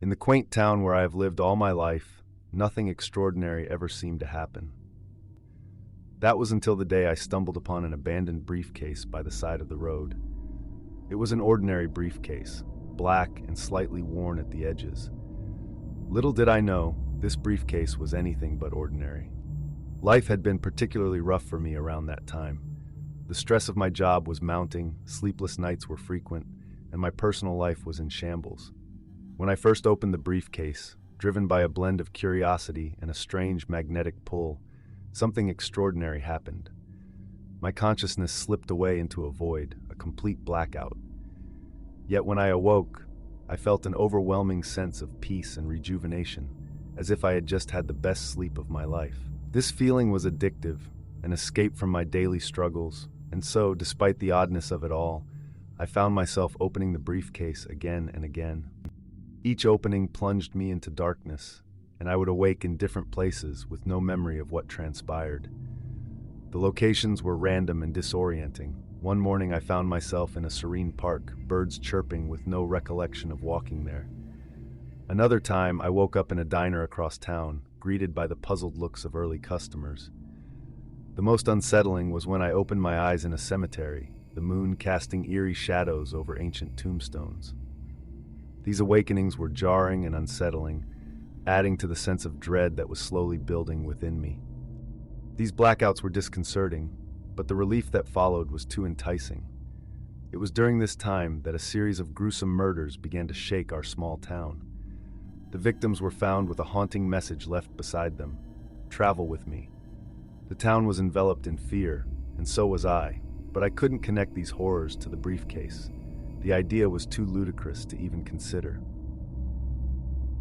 In the quaint town where I have lived all my life, nothing extraordinary ever seemed to happen. That was until the day I stumbled upon an abandoned briefcase by the side of the road. It was an ordinary briefcase, black and slightly worn at the edges. Little did I know, this briefcase was anything but ordinary. Life had been particularly rough for me around that time. The stress of my job was mounting, sleepless nights were frequent, and my personal life was in shambles. When I first opened the briefcase, driven by a blend of curiosity and a strange magnetic pull, something extraordinary happened. My consciousness slipped away into a void, a complete blackout. Yet when I awoke, I felt an overwhelming sense of peace and rejuvenation, as if I had just had the best sleep of my life. This feeling was addictive, an escape from my daily struggles, and so, despite the oddness of it all, I found myself opening the briefcase again and again. Each opening plunged me into darkness, and I would awake in different places with no memory of what transpired. The locations were random and disorienting. One morning I found myself in a serene park, birds chirping with no recollection of walking there. Another time I woke up in a diner across town, greeted by the puzzled looks of early customers. The most unsettling was when I opened my eyes in a cemetery, the moon casting eerie shadows over ancient tombstones. These awakenings were jarring and unsettling, adding to the sense of dread that was slowly building within me. These blackouts were disconcerting, but the relief that followed was too enticing. It was during this time that a series of gruesome murders began to shake our small town. The victims were found with a haunting message left beside them: "Travel with me." The town was enveloped in fear, and so was I, but I couldn't connect these horrors to the briefcase. The idea was too ludicrous to even consider.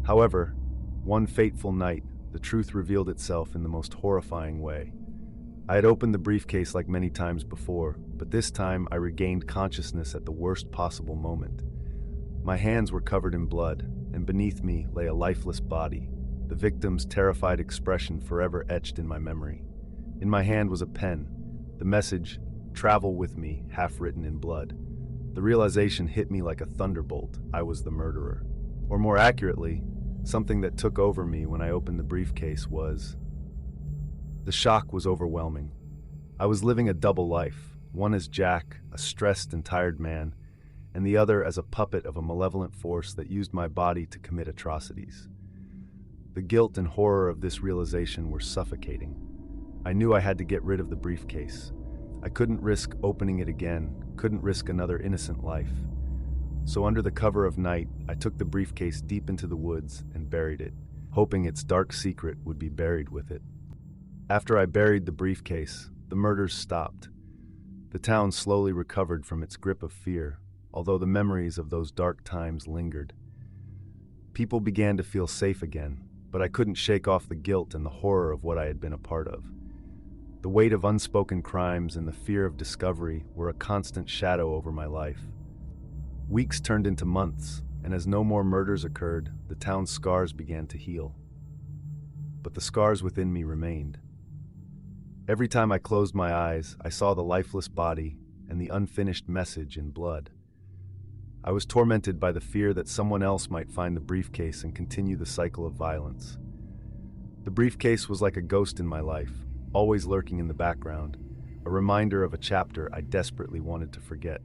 However, one fateful night, the truth revealed itself in the most horrifying way. I had opened the briefcase like many times before, but this time I regained consciousness at the worst possible moment. My hands were covered in blood, and beneath me lay a lifeless body, the victim's terrified expression forever etched in my memory. In my hand was a pen, the message, "Travel with me," half written in blood. The realization hit me like a thunderbolt. I was the murderer. Or more accurately, something that took over me when I opened the briefcase was... The shock was overwhelming. I was living a double life, one as Jack, a stressed and tired man, and the other as a puppet of a malevolent force that used my body to commit atrocities. The guilt and horror of this realization were suffocating. I knew I had to get rid of the briefcase. I couldn't risk opening it again, couldn't risk another innocent life. So under the cover of night, I took the briefcase deep into the woods and buried it, hoping its dark secret would be buried with it. After I buried the briefcase, the murders stopped. The town slowly recovered from its grip of fear, although the memories of those dark times lingered. People began to feel safe again, but I couldn't shake off the guilt and the horror of what I had been a part of. The weight of unspoken crimes and the fear of discovery were a constant shadow over my life. Weeks turned into months, and as no more murders occurred, the town's scars began to heal. But the scars within me remained. Every time I closed my eyes, I saw the lifeless body and the unfinished message in blood. I was tormented by the fear that someone else might find the briefcase and continue the cycle of violence. The briefcase was like a ghost in my life, always lurking in the background, a reminder of a chapter I desperately wanted to forget.